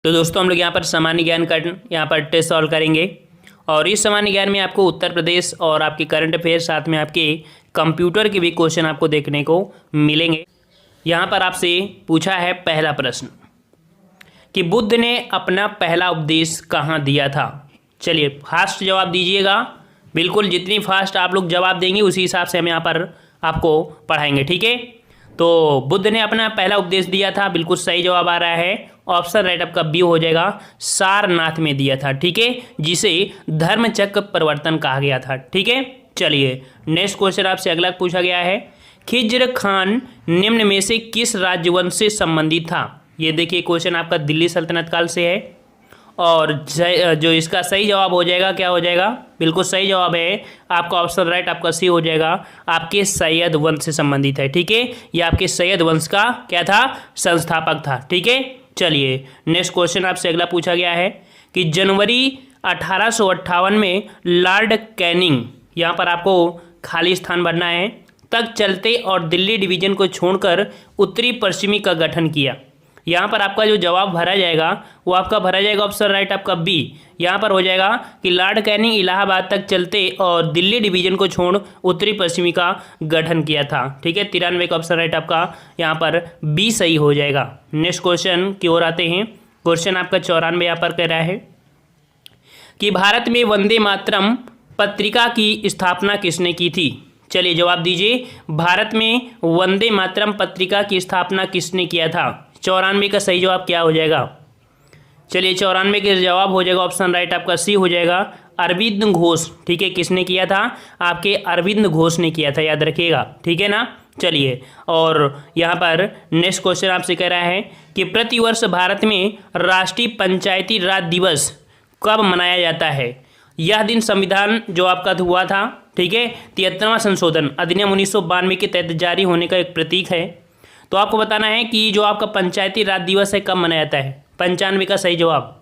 तो दोस्तों हम लोग यहाँ पर सामान्य ज्ञान का यहाँ पर टेस्ट सॉल्व करेंगे और इस सामान्य ज्ञान में आपको उत्तर प्रदेश और आपके करंट अफेयर साथ में आपके कंप्यूटर के भी क्वेश्चन आपको देखने को मिलेंगे। यहाँ पर आपसे पूछा है पहला प्रश्न कि बुद्ध ने अपना पहला उपदेश कहाँ दिया था। चलिए फास्ट जवाब दीजिएगा, बिल्कुल जितनी फास्ट आप लोग जवाब देंगे उसी हिसाब से हम यहाँ पर आपको पढ़ाएंगे, ठीक है। तो बुद्ध ने अपना पहला उपदेश दिया था, बिल्कुल सही जवाब आ रहा है। ऑप्शन राइट आपका बी हो जाएगा, सारनाथ में दिया था, ठीक है, जिसे धर्मचक्र प्रवर्तन कहा गया था, ठीक है। चलिए नेक्स्ट क्वेश्चन आपसे अगला पूछा गया है, खिज्र खान निम्न में से किस राजवंश से संबंधित था। ये देखिए क्वेश्चन आपका दिल्ली सल्तनत काल से है और जो इसका सही जवाब हो जाएगा क्या हो जाएगा, बिल्कुल सही जवाब है आपका ऑप्शन राइट आपका सी हो जाएगा, आपके सैयद वंश से संबंधित है, ठीक है। ये आपके सैयद वंश का क्या था, संस्थापक था, ठीक है। चलिए नेक्स्ट क्वेश्चन आपसे अगला पूछा गया है कि जनवरी 1858 में लॉर्ड कैनिंग, यहाँ पर आपको खाली स्थान भरना है, तक चलते और दिल्ली डिवीजन को छोड़कर उत्तरी पश्चिमी का गठन किया। यहाँ पर आपका जो जवाब भरा जाएगा वो आपका भरा जाएगा ऑप्शन राइट आपका बी। यहाँ पर हो जाएगा कि लॉर्ड कैनिंग इलाहाबाद तक चलते और दिल्ली डिवीजन को छोड़ उत्तरी पश्चिमी का गठन किया था, ठीक है। 93 का ऑप्शन राइट आपका यहाँ पर बी सही हो जाएगा। नेक्स्ट क्वेश्चन की ओर आते हैं। क्वेश्चन आपका 94 यहाँ पर कह रहा है कि भारत में वंदे मातरम पत्रिका की स्थापना किसने की थी। चलिए जवाब दीजिए, भारत में वंदे मातरम पत्रिका की स्थापना किसने किया था। 94 का सही जवाब क्या हो जाएगा। चलिए 94 के जवाब हो जाएगा ऑप्शन राइट आपका सी हो जाएगा, अरविंद घोष, ठीक है। किसने किया था, आपके अरविंद घोष ने किया था, याद रखिएगा, ठीक है ना। चलिए और यहाँ पर नेक्स्ट क्वेश्चन आपसे कह रहा है कि प्रतिवर्ष भारत में राष्ट्रीय पंचायती राज दिवस कब मनाया जाता है। यह दिन संविधान जो आपका हुआ था, ठीक है, 73वां संशोधन अधिनियम 1992 के तहत जारी होने का एक प्रतीक है। तो आपको बताना है कि जो आपका पंचायती राज दिवस है कब मनाया जाता है। 95 का सही जवाब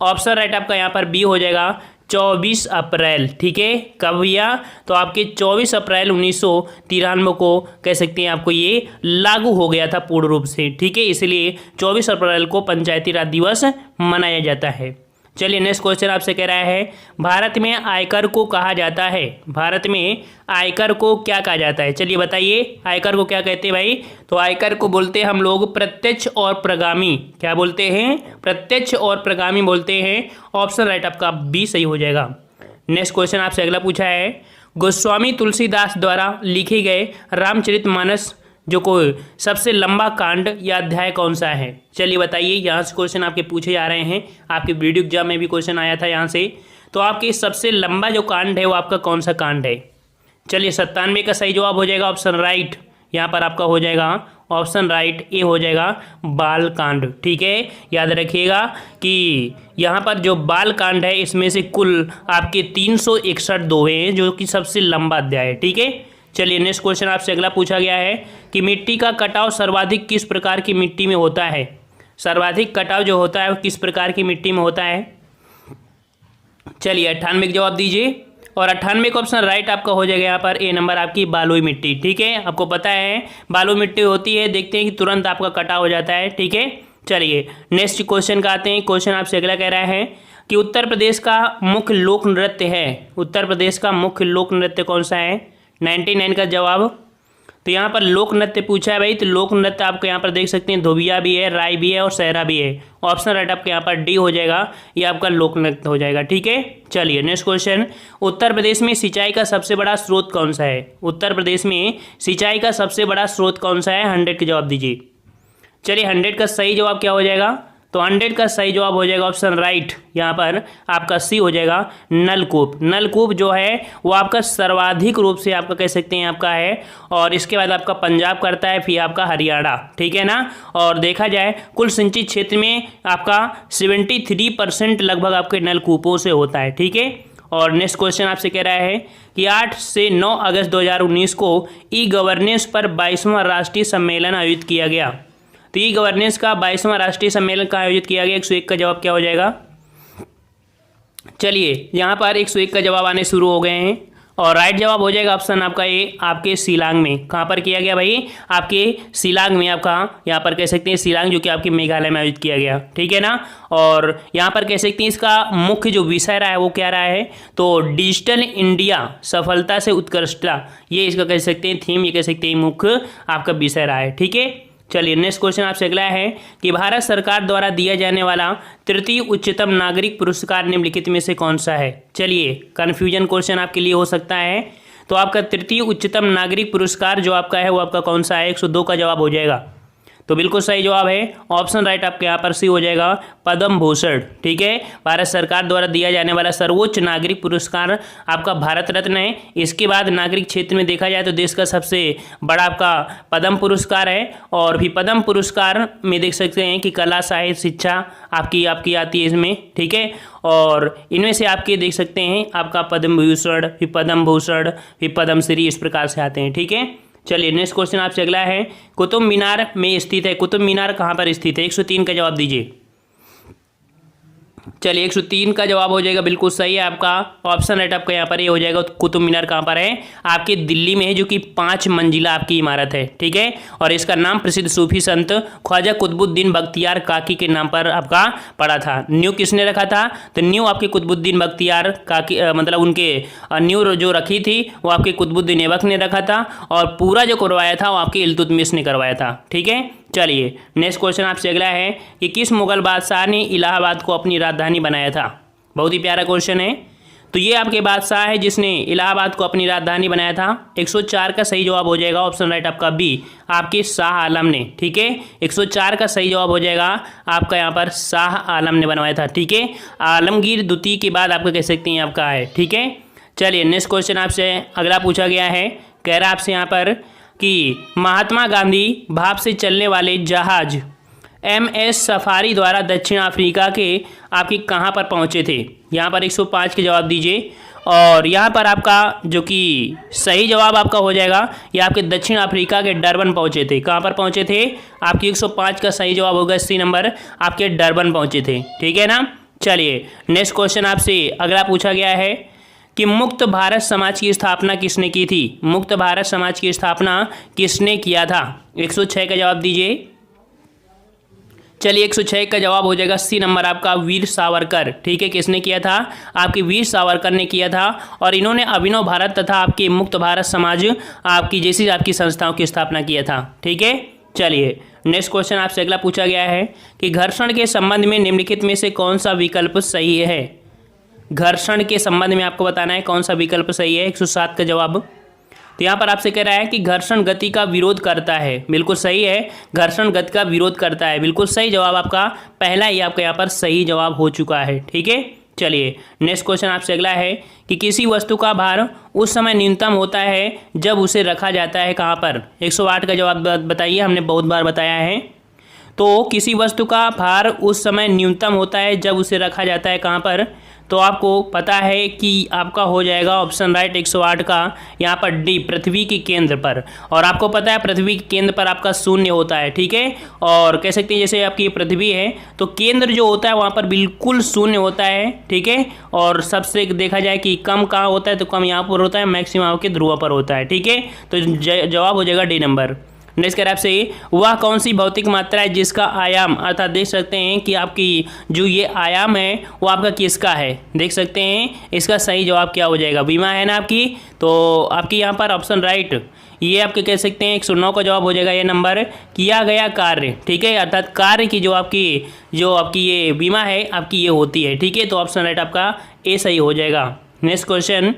ऑप्शन राइट आपका यहाँ पर बी हो जाएगा, 24 अप्रैल, ठीक है। कब भैया, तो आपके 24 अप्रैल 1993 को कह सकते हैं आपको ये लागू हो गया था पूर्ण रूप से, ठीक है। इसलिए 24 अप्रैल को पंचायती राज दिवस मनाया जाता है। चलिए नेक्स्ट क्वेश्चन आपसे कह रहा है, भारत में आयकर को कहा जाता है, भारत में आयकर को क्या कहा जाता है। चलिए बताइए आयकर को क्या कहते हैं भाई। तो आयकर को बोलते हैं हम लोग प्रत्यक्ष और प्रगामी, क्या बोलते हैं, प्रत्यक्ष और प्रगामी बोलते हैं। ऑप्शन राइट आपका बी सही हो जाएगा। नेक्स्ट क्वेश्चन आपसे अगला पूछा है, गोस्वामी तुलसीदास द्वारा लिखे गए रामचरितमानस जो कोई सबसे लंबा कांड या अध्याय कौन सा है। चलिए बताइए, यहाँ से क्वेश्चन आपके पूछे जा रहे हैं, आपके वीडियो एग्जाम में भी क्वेश्चन आया था यहाँ से। तो आपके सबसे लंबा जो कांड है वो आपका कौन सा कांड है। चलिए 97 का सही जवाब हो जाएगा ऑप्शन राइट, यहाँ पर आपका हो जाएगा ऑप्शन राइट ए हो जाएगा, बाल कांड, ठीक है। याद रखिएगा कि यहाँ पर जो बाल कांड है इसमें से कुल आपके 361 दोहे हैं जो कि सबसे लंबा अध्याय है, ठीक है। चलिए नेक्स्ट क्वेश्चन आपसे अगला पूछा गया है कि मिट्टी का कटाव सर्वाधिक किस प्रकार की मिट्टी में होता है। सर्वाधिक कटाव जो होता है वो किस प्रकार की मिट्टी में होता है। चलिए 98 का जवाब दीजिए और 98 का ऑप्शन राइट आपका हो जाएगा यहाँ पर ए नंबर आपकी बालुई मिट्टी, ठीक है। आपको पता है बालुई मिट्टी होती है, देखते हैं कि तुरंत आपका कटाव हो जाता है, ठीक है। चलिए नेक्स्ट क्वेश्चन का आते हैं। क्वेश्चन आपसे अगला कह रहा है कि उत्तर प्रदेश का मुख्य लोक नृत्य है, उत्तर प्रदेश का मुख्य लोक नृत्य कौन सा है। 99 का जवाब, तो यहाँ पर लोक नृत्य पूछा है भाई, तो लोक नृत्य आपको यहाँ पर देख सकते हैं धोबिया भी है, राय भी है और सहरा भी है। ऑप्शन राइट आपका यहाँ पर डी हो जाएगा, ये आपका लोक नृत्य हो जाएगा, ठीक है। चलिए नेक्स्ट क्वेश्चन, उत्तर प्रदेश में सिंचाई का सबसे बड़ा स्रोत कौन सा है। उत्तर प्रदेश में सिंचाई का सबसे बड़ा स्रोत कौन सा है, 100 का जवाब दीजिए। चलिए 100 का सही जवाब क्या हो जाएगा, तो 100 का सही जवाब हो जाएगा ऑप्शन राइट, यहाँ पर आपका सी हो जाएगा, नलकूप। नलकूप जो है वो आपका सर्वाधिक रूप से आपका कह सकते हैं आपका है, और इसके बाद आपका पंजाब करता है, फिर आपका हरियाणा, ठीक है ना। और देखा जाए कुल सिंचित क्षेत्र में आपका 73% लगभग आपके नलकूपों से होता है, ठीक है। और नेक्स्ट क्वेश्चन आपसे कह रहा है कि 8 से 9 अगस्त 2019 को ई गवर्नेंस पर 22वां राष्ट्रीय सम्मेलन आयोजित किया गया। तो ई गवर्नेंस का 22वां राष्ट्रीय सम्मेलन का आयोजित किया गया। 101 का जवाब क्या हो जाएगा। चलिए यहाँ पर 101 का जवाब आने शुरू हो गए हैं और राइट जवाब हो जाएगा ऑप्शन आपका ए, आपके शिलांग में। कहाँ पर किया गया भाई? आपके शिलांग में, आपका यहाँ पर कह सकते हैं शिलांग, जो कि आपके मेघालय में आयोजित किया गया, ठीक है ना। और यहाँ पर कह सकते हैं इसका मुख्य जो विषय रहा है वो क्या रहा है? तो डिजिटल इंडिया सफलता से उत्कृष्टता, ये इसका कह सकते हैं थीम, ये कह सकते हैं मुख्य आपका विषय रहा है, ठीक है। चलिए नेक्स्ट क्वेश्चन आपसे अगला है कि भारत सरकार द्वारा दिया जाने वाला तृतीय उच्चतम नागरिक पुरस्कार निम्नलिखित में से कौन सा है? चलिए कन्फ्यूजन क्वेश्चन आपके लिए हो सकता है। तो आपका तृतीय उच्चतम नागरिक पुरस्कार जो आपका है वो आपका कौन सा है? 102 का जवाब हो जाएगा। तो बिल्कुल सही जवाब है ऑप्शन राइट आपके यहाँ पर सी हो जाएगा, पद्म भूषण, ठीक है। भारत सरकार द्वारा दिया जाने वाला सर्वोच्च नागरिक पुरस्कार आपका भारत रत्न है। इसके बाद नागरिक क्षेत्र में देखा जाए तो देश का सबसे बड़ा आपका पद्म पुरस्कार है। और भी पद्म पुरस्कार में देख सकते हैं कि कला, साहित्य, शिक्षा आपकी आती है इसमें, ठीक है। और इनमें से आपके देख सकते हैं आपका पद्म विभूषण, फिर पद्म भूषण, फिर पद्मश्री, इस प्रकार से आते हैं, ठीक है। चलिए नेक्स्ट क्वेश्चन आपसे अगला है, कुतुब मीनार में स्थित है, कुतुब मीनार कहाँ पर स्थित है? 103 का जवाब दीजिए। चलिए 103 का जवाब हो जाएगा, बिल्कुल सही है आपका ऑप्शन राइट आपका यहाँ पर ये हो जाएगा। कुतुब मीनार कहाँ पर है? आपके दिल्ली में है, जो कि 5 मंजिला आपकी इमारत है, ठीक है। और इसका नाम प्रसिद्ध सूफी संत ख्वाजा कुतुबुद्दीन बख्तियार काकी के नाम पर आपका पड़ा था। न्यू किसने रखा था? तो न्यू आपके कुतुबुद्दीन बख्तियार काकी, मतलब उनके न्यू जो रखी थी वो आपके कुतुबुद्दीन ऐबक ने रखा था। और पूरा जो करवाया था वो आपके इल्तुतमिश ने करवाया था, ठीक है। चलिए नेक्स्ट क्वेश्चन आपसे अगला है कि किस मुगल बादशाह ने इलाहाबाद को अपनी राजधानी बनाया था? बहुत ही प्यारा क्वेश्चन है। तो ये आपके बादशाह है जिसने इलाहाबाद को अपनी राजधानी बनाया था। 104 का सही जवाब हो जाएगा ऑप्शन राइट आपका बी, आपके शाह आलम ने, ठीक है। 104 का सही जवाब हो जाएगा आपका यहाँ पर शाह आलम ने बनवाया था, ठीक है। आलमगीर द्वितीय के बाद आपका कह सकते हैं आपका है, ठीक है। चलिए नेक्स्ट क्वेश्चन आपसे अगला पूछा गया है, कह रहा आपसे यहाँ पर कि महात्मा गांधी भाप से चलने वाले जहाज MS सफारी द्वारा दक्षिण अफ्रीका के आपके कहाँ पर पहुँचे थे? यहाँ पर 105 के जवाब दीजिए। और यहाँ पर आपका जो कि सही जवाब आपका हो जाएगा, ये आपके दक्षिण अफ्रीका के डरबन पहुँचे थे। कहाँ पर पहुँचे थे? आपकी 105 का सही जवाब होगा, 80 नंबर आपके डरबन पहुँचे थे, ठीक है ना। चलिए नेक्स्ट क्वेश्चन आपसे अगला पूछा गया है कि मुक्त भारत समाज की स्थापना किसने की थी? मुक्त भारत समाज की स्थापना किसने किया था? 106 का जवाब दीजिए। चलिए 106 का जवाब हो जाएगा, 80 नंबर आपका वीर सावरकर, ठीक है। किसने किया था? आपके वीर सावरकर ने किया था। और इन्होंने अभिनव भारत तथा आपके मुक्त भारत समाज आपकी जैसी आपकी संस्थाओं की स्थापना किया था, ठीक है। चलिए नेक्स्ट क्वेश्चन आपसे अगला पूछा गया है कि घर्षण के संबंध में निम्नलिखित में से कौन सा विकल्प सही है? घर्षण के संबंध में आपको बताना है कौन सा विकल्प सही है। 107 का जवाब। तो यहाँ पर आपसे कह रहा है कि घर्षण गति का विरोध करता है, बिल्कुल सही है, घर्षण गति का विरोध करता है, बिल्कुल सही जवाब आपका पहला ही आपका यहाँ पर सही जवाब हो चुका है, ठीक है। चलिए नेक्स्ट क्वेश्चन आपसे अगला है कि किसी वस्तु का भार उस समय न्यूनतम होता है जब उसे रखा जाता है कहाँ पर? 108 का जवाब बताइए, हमने बहुत बार बताया है। तो किसी वस्तु का भार उस समय न्यूनतम होता है जब उसे रखा जाता है कहाँ पर? तो आपको पता है कि आपका हो जाएगा ऑप्शन राइट 108 का यहाँ पर डी, पृथ्वी के केंद्र पर। और आपको पता है पृथ्वी के केंद्र पर आपका शून्य होता है, ठीक है। और कह सकते हैं जैसे आपकी पृथ्वी है तो केंद्र जो होता है वहाँ पर बिल्कुल शून्य होता है, ठीक है। और सबसे देखा जाए कि कम कहाँ होता है तो कम यहाँ पर होता है, मैक्सिमम आपके ध्रुव पर होता है, ठीक है। तो जवाब हो जाएगा डी नंबर। नेक्स्ट कह आपसे वह कौन सी भौतिक मात्रा है जिसका आयाम, अर्थात देख सकते हैं कि आपकी जो ये आयाम है वो आपका किसका है? देख सकते हैं इसका सही जवाब क्या हो जाएगा, विमा है ना आपकी। तो आपकी यहाँ पर ऑप्शन राइट ये आपके कह सकते हैं 109 का जवाब हो जाएगा ये नंबर, किया गया कार्य, ठीक है। अर्थात कार्य की जो आपकी ये बीमा है आपकी ये होती है, ठीक है। तो ऑप्शन राइट आपका ए सही हो जाएगा। नेक्स्ट क्वेश्चन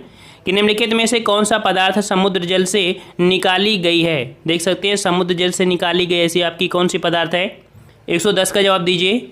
कि निम्नलिखित में से कौन सा पदार्थ समुद्र जल से निकाली गई है? देख सकते हैं समुद्र जल से निकाली गई ऐसी आपकी कौन सी पदार्थ है? 110 का जवाब दीजिए।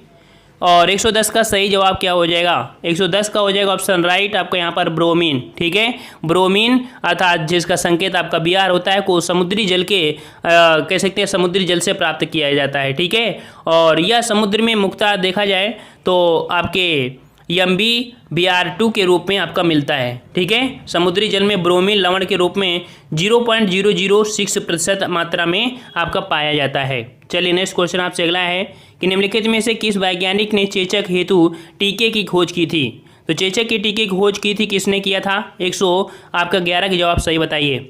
और 110 का सही जवाब क्या हो जाएगा? 110 का हो जाएगा ऑप्शन राइट आपका यहाँ पर ब्रोमीन, ठीक है। ब्रोमीन अर्थात जिसका संकेत आपका Br होता है को समुद्री जल के कह सकते हैं समुद्री जल से प्राप्त किया जाता है, ठीक है। और यह समुद्र में मुख्यतः देखा जाए तो आपके MbBr2 के रूप में आपका मिलता है, ठीक है। समुद्री जल में ब्रोमीन लवण के रूप में 0.006% मात्रा में आपका पाया जाता है। चलिए नेक्स्ट क्वेश्चन आपसे अगला है कि निम्नलिखित में से किस वैज्ञानिक ने चेचक हेतु टीके की खोज की थी? तो चेचक के टीके की खोज की थी किसने किया था? 111 के जवाब सही बताइए।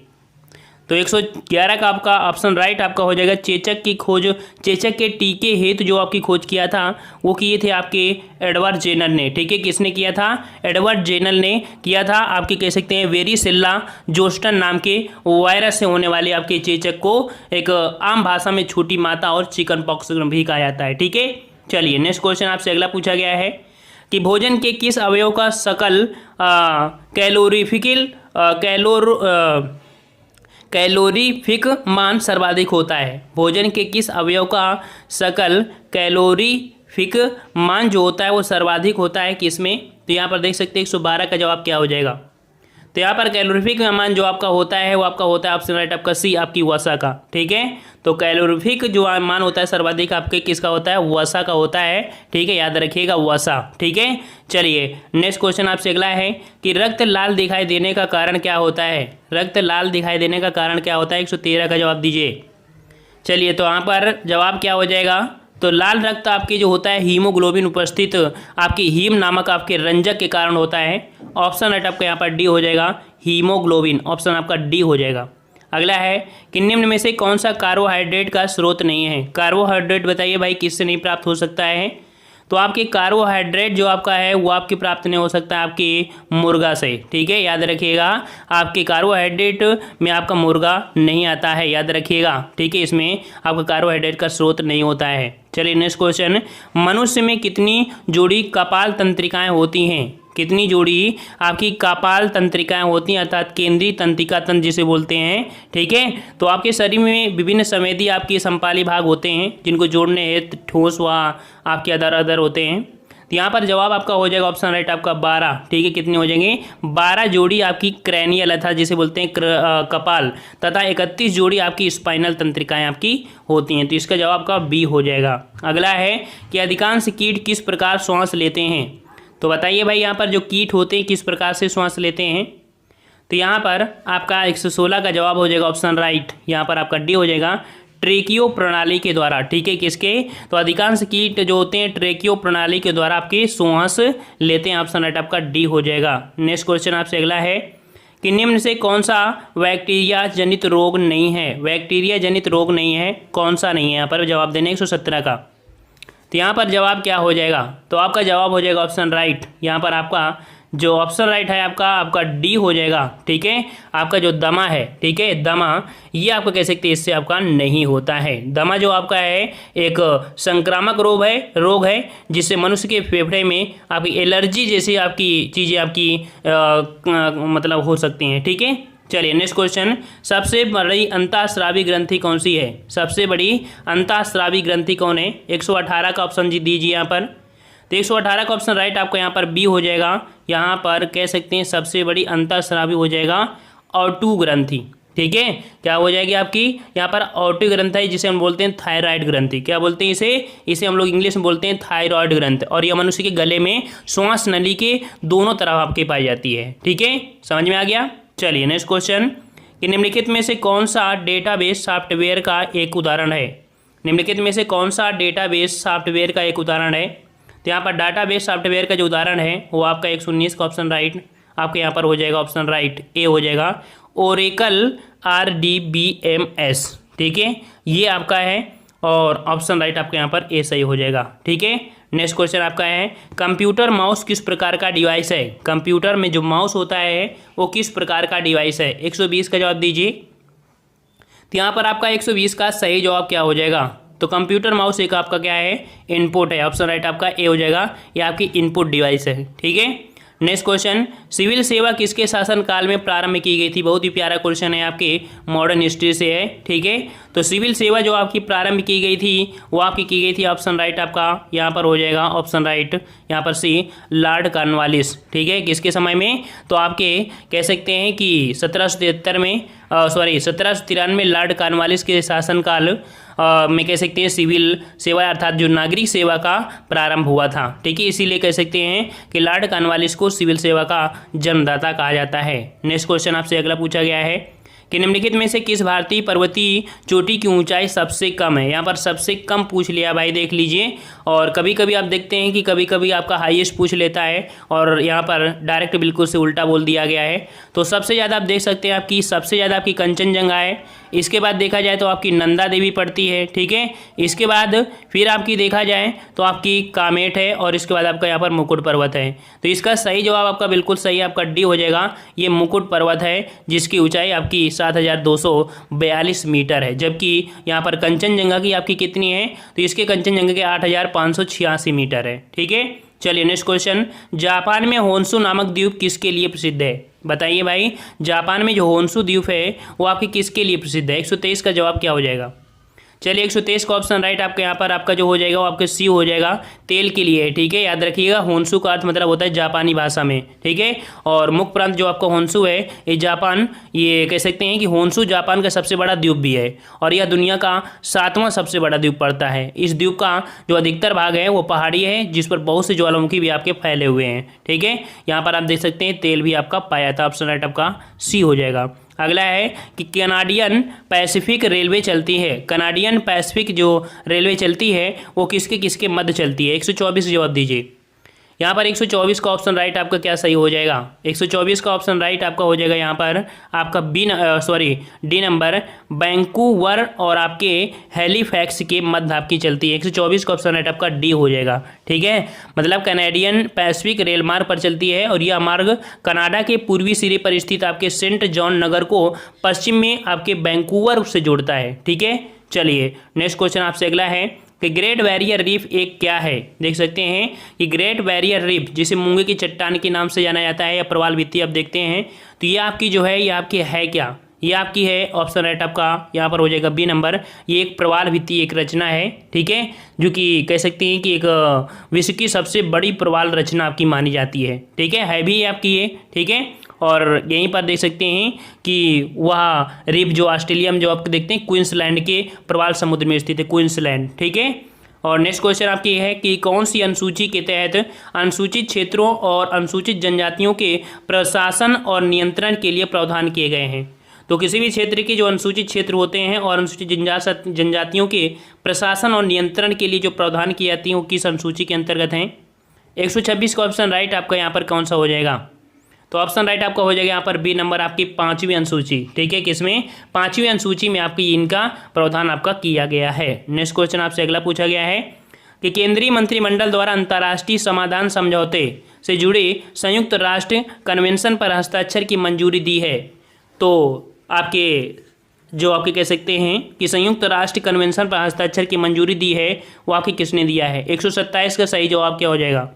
तो 111 का आपका ऑप्शन राइट आपका हो जाएगा। चेचक की खोज, चेचक के टीके हेतु जो आपकी खोज किया था वो किए थे आपके एडवर्ड जेनर ने। ठीक है, किसने किया था? एडवर्ड जेनर ने किया था। आपके कह सकते हैं वेरिसेल्ला जोस्टन नाम के वायरस से होने वाले आपके चेचक को एक आम भाषा में छोटी माता और चिकन पॉक्स भी कहा जाता है। ठीक है, चलिए नेक्स्ट क्वेश्चन आपसे अगला पूछा गया है कि भोजन के किस अवयव का सकल कैलोरीफिक मान सर्वाधिक होता है? भोजन के किस अवयव का सकल कैलोरीफिक मान जो होता है वो सर्वाधिक होता है किसमें? तो यहाँ पर देख सकते हैं 112 का जवाब क्या हो जाएगा। तो यहाँ पर कैलोरीफिक मान जो आपका होता है वो आपका होता है ऑप्शन राइट आपका सी, आपकी वसा का। ठीक है, तो कैलोरीफिक जो मान होता है सर्वाधिक आपके किसका होता है? वसा का होता है। ठीक है, याद रखिएगा वसा। ठीक है, चलिए नेक्स्ट क्वेश्चन आपसे अगला है कि रक्त लाल दिखाई देने का कारण क्या होता है? रक्त लाल दिखाई देने का कारण क्या होता है? 113 का जवाब दीजिए। चलिए, तो यहाँ पर जवाब क्या हो जाएगा? तो लाल रक्त आपके जो होता है हीमोग्लोबिन उपस्थित आपके हीम नामक आपके रंजक के कारण होता है। ऑप्शन राइट आपका यहाँ पर डी हो जाएगा, हीमोग्लोबिन। ऑप्शन आपका डी हो जाएगा। अगला है कि निम्न में से कौन सा कार्बोहाइड्रेट का स्रोत नहीं है? कार्बोहाइड्रेट बताइए भाई किससे नहीं प्राप्त हो सकता है? तो आपके कार्बोहाइड्रेट जो आपका है वो आपके प्राप्त नहीं हो सकता आपके मुर्गा से। ठीक है, याद रखिएगा, आपके कार्बोहाइड्रेट में आपका मुर्गा नहीं आता है, याद रखिएगा। ठीक है, इसमें आपका कार्बोहाइड्रेट का स्रोत नहीं होता है। चलिए नेक्स्ट क्वेश्चन, मनुष्य में कितनी जोड़ी कपाल तंत्रिकाएं होती हैं? कितनी जोड़ी आपकी कपाल तंत्रिकाएं होती हैं, अर्थात केंद्रीय तंत्रिका तंत्र जिसे बोलते हैं। ठीक है, तो आपके शरीर में विभिन्न संवेदी आपके संपाली भाग होते हैं जिनको जोड़ने हेतु ठोस व आपके अदर होते हैं। तो यहाँ पर जवाब आपका हो जाएगा ऑप्शन राइट आपका 12। ठीक है, कितने हो जाएंगे? 12 जोड़ी आपकी क्रैनियल अर्थात जिसे बोलते हैं कपाल, तथा 31 जोड़ी आपकी स्पाइनल तंत्रिकाएं आपकी होती हैं। तो इसका जवाब आपका बी हो जाएगा। अगला है कि अधिकांश कीट किस प्रकार श्वास लेते हैं? तो बताइए भाई यहाँ पर जो कीट होते हैं किस प्रकार से श्वास लेते हैं? तो यहाँ पर आपका 116 का जवाब हो जाएगा ऑप्शन राइट। यहाँ पर आपका डी हो जाएगा, ट्रेकियो प्रणाली के द्वारा। ठीक है, किसके? तो अधिकांश कीट जो होते हैं ट्रेकियो प्रणाली के द्वारा आपके श्वास लेते हैं। ऑप्शन राइट आपका डी हो जाएगा। नेक्स्ट क्वेश्चन आपसे अगला है कि निम्न से कौन सा बैक्टीरिया जनित रोग नहीं है? बैक्टीरिया जनित रोग नहीं है, कौन सा नहीं है? यहाँ पर जवाब देने 117 का। तो यहाँ पर जवाब क्या हो जाएगा? तो आपका जवाब हो जाएगा ऑप्शन राइट। यहाँ पर आपका जो ऑप्शन राइट है आपका डी हो जाएगा। ठीक है, आपका जो दमा है, ठीक है, दमा ये आपका कह सकते हैं इससे आपका नहीं होता है। दमा जो आपका है एक संक्रामक रोग है जिससे मनुष्य के फेफड़े में आपकी एलर्जी जैसी आपकी चीज़ें आपकी मतलब हो सकती हैं। ठीक है, चलिए नेक्स्ट क्वेश्चन, सबसे बड़ी अंतःस्रावी ग्रंथि कौन सी है? सबसे बड़ी अंतःस्रावी ग्रंथि कौन है? 118 का ऑप्शन जी दीजिए यहाँ पर। तो 118 का ऑप्शन राइट आपको यहाँ पर बी हो जाएगा। यहाँ पर कह सकते हैं सबसे बड़ी अंतःस्रावी हो जाएगा ऑटू ग्रंथि। ठीक है, क्या हो जाएगी आपकी? यहाँ पर ऑटू ग्रंथि है जिसे हम बोलते हैं थायराइड ग्रंथि। क्या बोलते हैं इसे हम लोग इंग्लिश में बोलते हैं थायराइड ग्रंथि। और यह मनुष्य के गले में श्वास नली के दोनों तरफ आपके पाई जाती है। ठीक है, समझ में आ गया। चलिए नेक्स्ट क्वेश्चन कि निम्नलिखित में से कौन सा डेटाबेस सॉफ्टवेयर का एक उदाहरण है? निम्नलिखित में से कौन सा डेटाबेस सॉफ्टवेयर का एक उदाहरण है? तो यहाँ पर डाटाबेस सॉफ्टवेयर का जो उदाहरण है वो आपका 119 का ऑप्शन राइट आपके यहाँ पर हो जाएगा। ऑप्शन राइट ए हो जाएगा, ओरेकल RDBMS। ठीक है, ये आपका है और ऑप्शन राइट आपके यहाँ पर ए सही हो जाएगा। ठीक है, नेक्स्ट क्वेश्चन आपका है कंप्यूटर माउस किस प्रकार का डिवाइस है? कंप्यूटर में जो माउस होता है वो किस प्रकार का डिवाइस है? 120 का जवाब दीजिए। तो यहाँ पर आपका 120 का सही जवाब क्या हो जाएगा? तो कंप्यूटर माउस एक आपका क्या है? इनपुट है। ऑप्शन राइट आपका ए हो जाएगा, ये आपकी इनपुट डिवाइस है। ठीक है, नेक्स्ट क्वेश्चन, सिविल सेवा किसके शासनकाल में प्रारंभ की गई थी? बहुत ही प्यारा क्वेश्चन है, आपके मॉडर्न हिस्ट्री से है। ठीक है, तो सिविल सेवा जो आपकी प्रारंभ की गई थी वो आपकी की गई थी। ऑप्शन राइट आपका यहाँ पर हो जाएगा ऑप्शन राइट यहाँ पर सी, लॉर्ड कॉर्नवालिस। ठीक है, किसके समय में? तो आपके कह सकते हैं कि 1773 में 1793 लॉर्ड कॉर्नवालिस के शासनकाल में कह सकते हैं सिविल सेवा अर्थात जो नागरिक सेवा का प्रारंभ हुआ था। ठीक है, इसीलिए कह सकते हैं कि लॉर्ड कॉर्नवालिस को सिविल सेवा का जन्मदाता कहा जाता है। नेक्स्ट क्वेश्चन आपसे अगला पूछा गया है कि निम्नलिखित में से किस भारतीय पर्वतीय चोटी की ऊंचाई सबसे कम है। यहाँ पर सबसे कम पूछ लिया भाई, देख लीजिए। और कभी कभी आप देखते हैं कि कभी कभी आपका हाईएस्ट पूछ लेता है और यहाँ पर डायरेक्ट बिल्कुल से उल्टा बोल दिया गया है। तो सबसे ज़्यादा आप देख सकते हैं आपकी सबसे ज़्यादा आपकी कंचनजंगा है। इसके बाद देखा जाए तो आपकी नंदा देवी पड़ती है, ठीक है। इसके बाद फिर आपकी देखा जाए तो आपकी कामेट है और इसके बाद आपका यहाँ पर मुकुट पर्वत है। तो इसका सही जवाब आपका बिल्कुल सही आपका डी हो जाएगा। ये मुकुट पर्वत है जिसकी ऊंचाई आपकी 7242 मीटर है, जबकि यहाँ पर कंचनजंगा की आपकी कितनी है, तो इसके कंचनजंगा के 8586 मीटर है, ठीक है। चलिए नेक्स्ट क्वेश्चन, जापान में होन्शु नामक द्वीप किसके लिए प्रसिद्ध है? बताइए भाई, जापान में जो होन्शु द्वीप है वो आपके किसके लिए प्रसिद्ध है? 123 का जवाब क्या हो जाएगा? चलिए 123 का ऑप्शन राइट आपके यहाँ पर आपका जो हो जाएगा वो आपके सी हो जाएगा, तेल के लिए, ठीक है। याद रखिएगा, होन्शु का अर्थ मतलब होता है जापानी भाषा में, ठीक है। और मुख्य प्रांत जो आपका होन्शु है ये जापान, ये कह सकते हैं कि होन्शु जापान का सबसे बड़ा द्वीप भी है और यह दुनिया का 7वां सबसे बड़ा द्वीप पड़ता है। इस द्वीप का जो अधिकतर भाग है वो पहाड़ी है, जिस पर बहुत से ज्वालामुखी भी आपके फैले हुए हैं, ठीक है। यहाँ पर आप देख सकते हैं तेल भी आपका पाया था। ऑप्शन राइट आपका सी हो जाएगा। अगला है कि कनाडियन पैसिफिक रेलवे चलती है, कनाडियन पैसिफिक जो रेलवे चलती है वो किसके किसके मध्य चलती है? 124 जवाब दीजिए। यहाँ पर 124 का ऑप्शन राइट आपका क्या सही हो जाएगा? 124 का ऑप्शन राइट आपका हो जाएगा यहाँ पर आपका डी नंबर, वैंकूवर और आपके हैलिफैक्स के मध्य आपकी चलती है। 124 का ऑप्शन राइट आपका डी हो जाएगा, ठीक है। मतलब कैनेडियन पैसिफिक रेल मार्ग पर चलती है और यह मार्ग कनाडा के पूर्वी सिरे पर स्थित आपके सेंट जॉन नगर को पश्चिम में आपके वैंकूवर से जोड़ता है, ठीक है। चलिए नेक्स्ट क्वेश्चन आपसे अगला है कि ग्रेट बैरियर रीफ एक क्या है? देख सकते हैं कि ग्रेट बैरियर रीफ, जिसे मूंगे की चट्टान के नाम से जाना जाता है या प्रवाल भित्ति, आप देखते हैं तो ये आपकी जो है ये आपकी है क्या? ये आपकी है, ऑप्शन राइट आपका यहाँ पर हो जाएगा बी नंबर। ये एक प्रवाल भित्ति एक रचना है, ठीक है, जो कि कह सकते हैं कि एक विश्व की सबसे बड़ी प्रवाल रचना आपकी मानी जाती है, ठीक है भी आपकी ये, ठीक है। और यहीं पर देख सकते हैं कि वह रिफ जो ऑस्ट्रेलिया में जो आप देखते हैं क्वींसलैंड के प्रवाल समुद्र में स्थित है, क्वींसलैंड, ठीक है। और नेक्स्ट क्वेश्चन आपकी है कि कौन सी अनुसूची के तहत अनुसूचित क्षेत्रों और अनुसूचित जनजातियों के प्रशासन और नियंत्रण के लिए प्रावधान किए गए हैं? तो किसी भी क्षेत्र के जो अनुसूचित क्षेत्र होते हैं और अनुसूचित जनजातियों के प्रशासन और नियंत्रण के लिए जो प्रावधान किए जाती हैं वो किस अनुसूची के अंतर्गत हैं? 126 का ऑप्शन राइट आपका यहाँ पर कौन सा हो जाएगा? तो ऑप्शन राइट आपका हो जाएगा यहाँ पर बी नंबर, आपकी 5वीं अनुसूची, ठीक है। किसमें? 5वीं अनुसूची में आपकी इनका प्रावधान आपका किया गया है। नेक्स्ट क्वेश्चन आपसे अगला पूछा गया है कि केंद्रीय मंत्रिमंडल द्वारा अंतर्राष्ट्रीय समाधान समझौते से जुड़े संयुक्त राष्ट्र कन्वेंशन पर हस्ताक्षर की मंजूरी दी है। तो आपके जो आपके कह सकते हैं कि संयुक्त राष्ट्र कन्वेंशन पर हस्ताक्षर की मंजूरी दी है वो आपकी किसने दिया है? 127 का सही जवाब क्या हो जाएगा?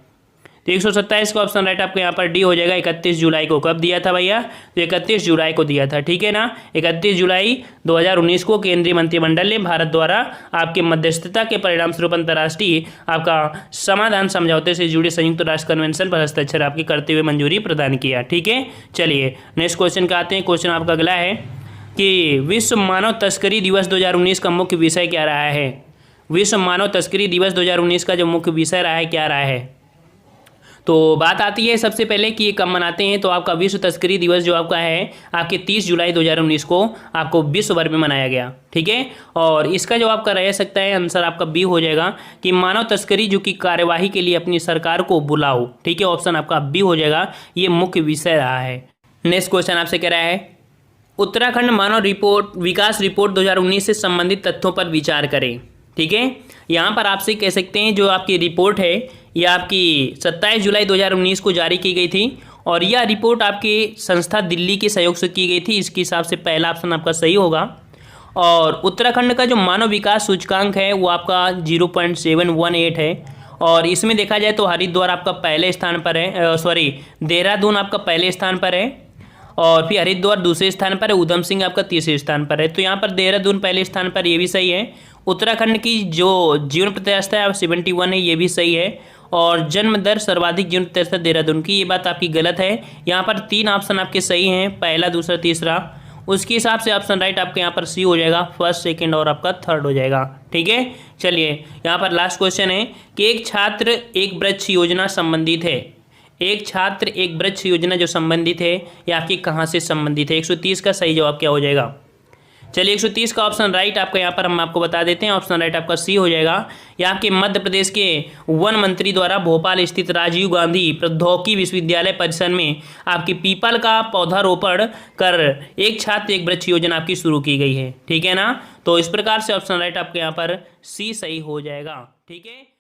तो 127 का ऑप्शन राइट आपको यहाँ पर डी हो जाएगा। 31 जुलाई को कब दिया था भैया? तो 31 जुलाई को दिया था, ठीक है ना। 31 जुलाई 2019 को केंद्रीय मंत्रिमंडल ने भारत द्वारा आपके मध्यस्थता के परिणाम स्वरूप अंतर्राष्ट्रीय आपका समाधान समझौते से जुड़े संयुक्त राष्ट्र कन्वेंशन पर हस्ताक्षर आपके करते हुए मंजूरी प्रदान किया, ठीक है। चलिए नेक्स्ट क्वेश्चन का आते हैं। क्वेश्चन आपका अगला है कि विश्व मानव तस्करी दिवस 2019 का मुख्य विषय क्या रहा है? विश्व मानव तस्करी दिवस 2019 का जो मुख्य विषय रहा है क्या रहा है? तो बात आती है सबसे पहले कि ये कब मनाते हैं। तो आपका विश्व तस्करी दिवस जो आपका है आपके 30 जुलाई 2019 को आपको विश्व भर में मनाया गया, ठीक है। और इसका जो आपका रह सकता है आंसर आपका बी हो जाएगा कि मानव तस्करी जो कि कार्यवाही के लिए अपनी सरकार को बुलाओ, ठीक है। ऑप्शन आपका बी हो जाएगा, ये मुख्य विषय रहा है। नेक्स्ट क्वेश्चन आपसे कह रहा है उत्तराखंड मानव विकास रिपोर्ट 2019 से संबंधित तथ्यों पर विचार करें, ठीक है। यहाँ पर आपसे कह सकते हैं जो आपकी रिपोर्ट है ये आपकी 27 जुलाई 2019 को जारी की गई थी और यह रिपोर्ट आपकी संस्था दिल्ली के सहयोग से की गई थी। इसके हिसाब से पहला ऑप्शन आपका सही होगा। और उत्तराखंड का जो मानव विकास सूचकांक है वो आपका 0.718 है और इसमें देखा जाए तो हरिद्वार आपका पहले स्थान पर है, देहरादून आपका पहले स्थान पर है और फिर हरिद्वार दूसरे स्थान पर है, उधम सिंह आपका तीसरे स्थान पर है। तो यहाँ पर देहरादून पहले स्थान पर, ये भी सही है। उत्तराखंड की जो जीवन प्रत्याशा है 71 है, ये भी सही है। और जन्म दर सर्वाधिक जीवन प्रत्याशा देहरादून की, ये बात आपकी गलत है। यहाँ पर 3 ऑप्शन आपके सही हैं, पहला दूसरा तीसरा। उसके हिसाब से ऑप्शन राइट आपके यहाँ पर सी हो जाएगा, फर्स्ट सेकंड और आपका थर्ड हो जाएगा, ठीक है। चलिए यहाँ पर लास्ट क्वेश्चन है कि एक छात्र एक वृक्ष योजना संबंधित है। एक छात्र एक वृक्ष योजना जो संबंधित है ये आपकी कहाँ से संबंधित है? 130 का सही जवाब क्या हो जाएगा? चलिए 130 का ऑप्शन राइट आपका यहाँ पर हम आपको बता देते हैं। ऑप्शन राइट आपका सी हो जाएगा। ये आपके मध्य प्रदेश के वन मंत्री द्वारा भोपाल स्थित राजीव गांधी प्रौद्योगिकी विश्वविद्यालय परिसर में आपकी पीपल का पौधारोपण कर एक छात्र एक वृक्ष योजना आपकी शुरू की गई है। ठीक है ना? तो इस प्रकार से ऑप्शन राइट आपके यहाँ पर सी सही हो जाएगा। ठीक है।